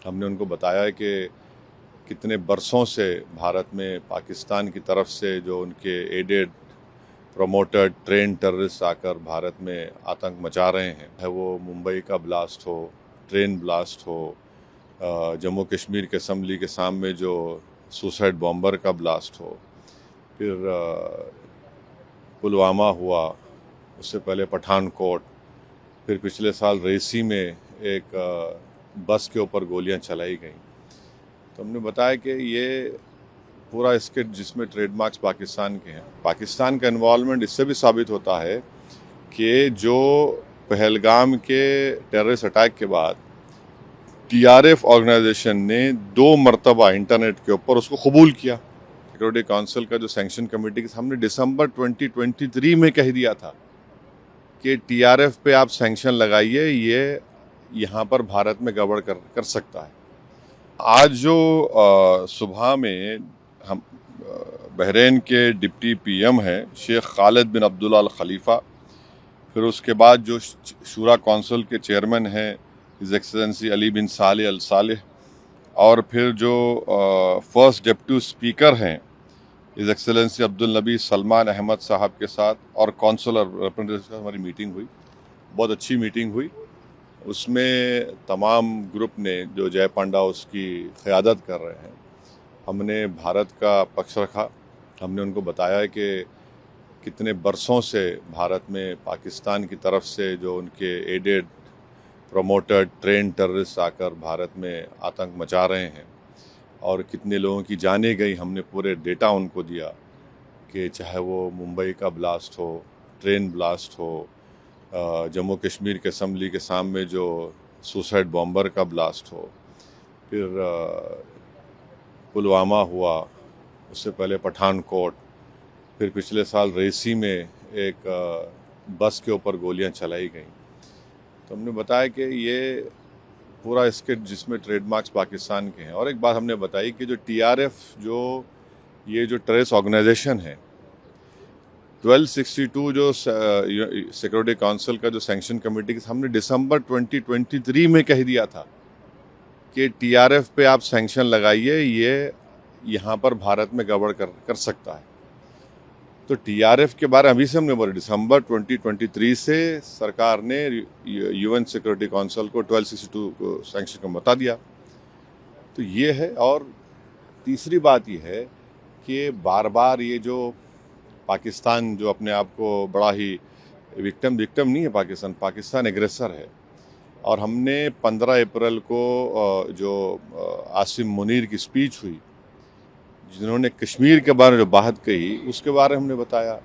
हमने उनको बताया है कि कितने बरसों से भारत में पाकिस्तान की तरफ से जो उनके एडेड प्रमोटेड ट्रेन टेररिस्ट आकर भारत में आतंक मचा रहे हैं, है वो मुंबई का ब्लास्ट हो, ट्रेन ब्लास्ट हो, जम्मू कश्मीर के असम्बली के सामने जो सुसाइड बॉम्बर का ब्लास्ट हो, फिर पुलवामा हुआ, उससे पहले पठानकोट, फिर पिछले साल रेसी में एक बस के ऊपर गोलियां चलाई गई। तो हमने बताया कि ये पूरा स्किट जिसमें ट्रेडमार्क्स पाकिस्तान के हैं, पाकिस्तान का इन्वॉल्वमेंट इससे भी साबित होता है कि जो पहलगाम के टेररिस्ट अटैक के बाद टीआरएफ ऑर्गेनाइजेशन ने 2 मरतबा इंटरनेट के ऊपर उसको कबूल किया। सिक्योरिटी काउंसिल का जो सैंक्शन कमेटी के सामने दिसंबर 2023 में कह दिया था कि टीआरएफ पे आप सैंक्शन लगाइए, ये यहाँ पर भारत में गड़बड़ कर सकता है। आज जो सुबह में हम बहरीन के डिप्टी पीएम हैं शेख खालिद बिन अब्दुल्ला अल खलीफा, फिर उसके बाद जो शूरा काउंसिल के चेयरमैन हैं हिज एक्सेलेंसी अली बिन सालेह अल सालेह, और फिर जो फर्स्ट डिप्टी स्पीकर हैं हिज एक्सेलेंसी अब्दुल नबी सलमान अहमद साहब के साथ और कौंसलर रिप्रेजेंटेटिव की हमारी मीटिंग हुई। बहुत अच्छी मीटिंग हुई। उसमें तमाम ग्रुप ने जो जय पांडा उसकी क़यादत कर रहे हैं, हमने भारत का पक्ष रखा। हमने उनको बताया है कि कितने बरसों से भारत में पाकिस्तान की तरफ से जो उनके एडेड प्रमोटेड ट्रेन टेररिस्ट आकर भारत में आतंक मचा रहे हैं और कितने लोगों की जानें गई। हमने पूरे डेटा उनको दिया कि चाहे वो मुंबई का ब्लास्ट हो, ट्रेन ब्लास्ट हो, जम्मू कश्मीर के असम्बली के सामने जो सुसाइड बॉम्बर का ब्लास्ट हो, फिर पुलवामा हुआ, उससे पहले पठानकोट, फिर पिछले साल रेसी में एक बस के ऊपर गोलियां चलाई गई। तो हमने बताया कि ये पूरा स्किट जिसमें ट्रेडमार्क्स पाकिस्तान के हैं। और एक बात हमने बताई कि जो टीआरएफ ये जो टेररिस्ट ऑर्गेनाइजेशन है, 1262 जो सिक्योरिटी काउंसिल का जो सैंक्शन कमेटी के सामने दिसंबर 2023 में कह दिया था कि टीआरएफ पे आप सैंक्शन लगाइए, ये यहाँ पर भारत में गड़बड़ कर सकता है। तो टीआरएफ के बारे में अभी से हमने बोला, दिसंबर 2023 से सरकार ने यूएन सिक्योरिटी काउंसिल को 1262 को सैंक्शन का बता दिया। तो ये है। और तीसरी बात ये है कि बार बार ये जो पाकिस्तान जो अपने आप को बड़ा ही विक्टिम नहीं है, पाकिस्तान एग्रेसर है। और हमने 15 अप्रैल को जो आसिम मुनीर की स्पीच हुई, जिन्होंने कश्मीर के बारे में जो बात कही, उसके बारे में हमने बताया।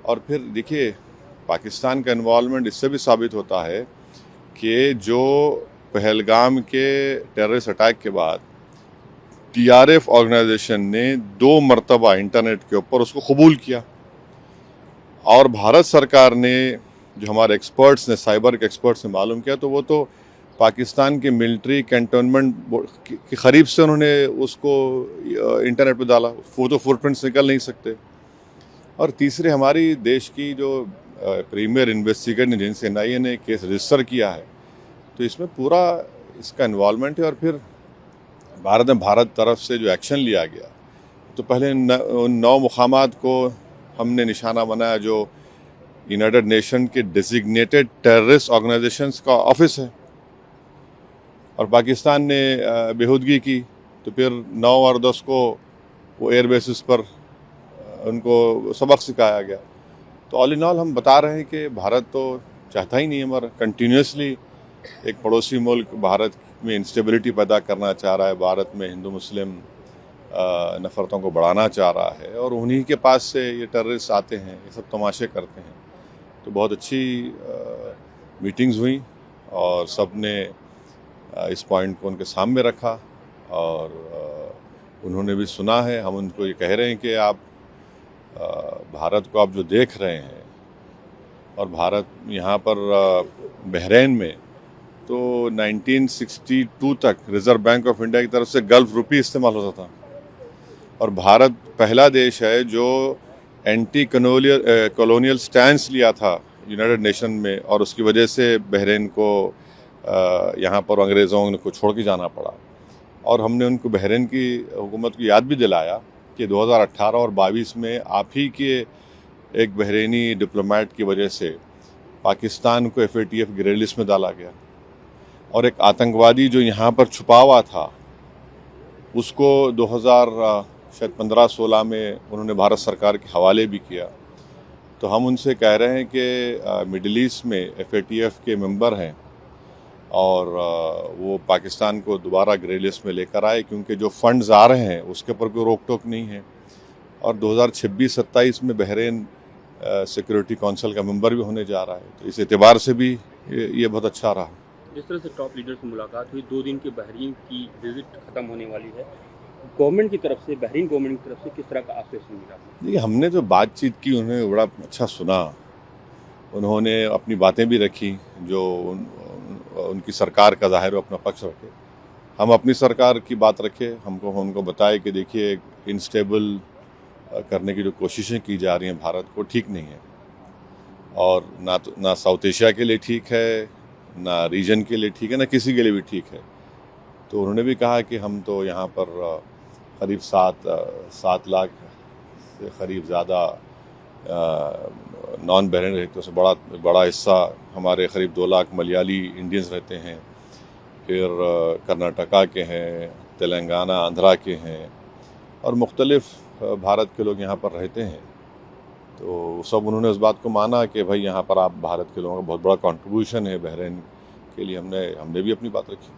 और फिर देखिए, पाकिस्तान का इन्वॉल्वमेंट इससे भी साबित होता है कि जो पहलगाम के टेररिस्ट अटैक के बाद टीआरएफ ऑर्गेनाइजेशन ने 2 मरतबा इंटरनेट के ऊपर उसको कबूल किया। और भारत सरकार ने, जो हमारे एक्सपर्ट्स ने, साइबर के एक्सपर्ट्स ने मालूम किया, तो वो तो पाकिस्तान के मिलिट्री कैंटोनमेंट के करीब से उन्होंने उसको इंटरनेट पे डाला। वो तो फुटप्रिंट्स निकल नहीं सकते। और तीसरे, हमारी देश की जो प्रीमियर इन्वेस्टिगेटिव एजेंसी एनआईए ने केस रजिस्टर किया है, तो इसमें पूरा इसका इन्वॉल्वमेंट है। और फिर भारत तरफ से जो एक्शन लिया गया, तो पहले 9 मुकामात को हमने निशाना बनाया जो यूनाइटेड नेशन के डेजिग्नेटेड टेररिस्ट ऑर्गेनाइजेशंस का ऑफिस है, और पाकिस्तान ने बेहूदगी की। तो फिर 9 और 10 को वो एयर बेसिस पर उनको सबक सिखाया गया। तो ऑल इन ऑल हम बता रहे हैं कि भारत तो चाहता ही नहीं है, हमारा कंटिन्यूसली एक पड़ोसी मुल्क भारत में इंस्टेबिलिटी पैदा करना चाह रहा है, भारत में हिंदू मुस्लिम नफ़रतों को बढ़ाना चाह रहा है, और उन्हीं के पास से ये टेररिस्ट आते हैं, ये सब तमाशे करते हैं। तो बहुत अच्छी मीटिंग्स हुई और सब ने इस पॉइंट को उनके सामने रखा, और उन्होंने भी सुना है। हम उनको ये कह रहे हैं कि आप भारत को आप जो देख रहे हैं, और भारत यहाँ पर बहरीन में तो 1962 तक रिज़र्व बैंक ऑफ इंडिया की तरफ से गल्फ रुपी इस्तेमाल होता था, और भारत पहला देश है जो एंटी कॉलोनियल स्टैंस लिया था यूनाइटेड नेशन में, और उसकी वजह से बहरीन को यहाँ पर अंग्रेज़ों को छोड़ के जाना पड़ा। और हमने उनको बहरीन की हुकूमत को याद भी दिलाया कि 2018 और 22 में आप ही के एक बहरीनी डिप्लोमेट की वजह से पाकिस्तान को FATF ग्रे लिस्ट में डाला गया और एक आतंकवादी जो यहाँ पर छुपा हुआ था उसको 2015-16 में उन्होंने भारत सरकार के हवाले भी किया। तो हम उनसे कह रहे हैं कि मिडिल ईस्ट में FATF के मेंबर हैं और वो पाकिस्तान को दोबारा ग्रे लिस्ट में लेकर आए, क्योंकि जो फंड्स आ रहे हैं उसके ऊपर कोई रोक टोक नहीं है। और 2026-27 में बहरीन सिक्योरिटी काउंसिल का मेंबर भी होने जा रहा है, तो इस एतबार से भी ये बहुत अच्छा रहा। जिस तरह से टॉप लीडर से मुलाकात हुई, 2 दिन की बहरीन की विजिट खत्म होने वाली है, गवर्नमेंट की तरफ से, बहरीन गवर्नमेंट की तरफ से किस तरह का आश्वासन मिला? देखिए, हमने जो बातचीत की उन्होंने बड़ा अच्छा सुना, उन्होंने अपनी बातें भी रखी जो उनकी सरकार का ज़ाहिर अपना पक्ष रखे, हम अपनी सरकार की बात रखे। उनको बताए कि देखिए इनस्टेबल करने की जो कोशिशें की जा रही हैं भारत को, ठीक नहीं है और ना साउथ एशिया के लिए ठीक है, ना रीजन के लिए ठीक है, ना किसी के लिए भी ठीक है। तो उन्होंने भी कहा कि हम तो यहाँ पर करीब 7 लाख से करीब ज़्यादा नॉन बहरीन रहते से बड़ा हिस्सा हमारे करीब 2 लाख मलयाली इंडियंस रहते हैं, फिर कर्नाटका के हैं, तेलंगाना आंध्रा के हैं और मुख्तलिफ भारत के लोग यहाँ पर रहते हैं। तो सब उन्होंने उस बात को माना कि भाई यहाँ पर आप भारत के लोगों का बहुत बड़ा कंट्रीब्यूशन है बहरीन के लिए। हमने भी अपनी बात रखी।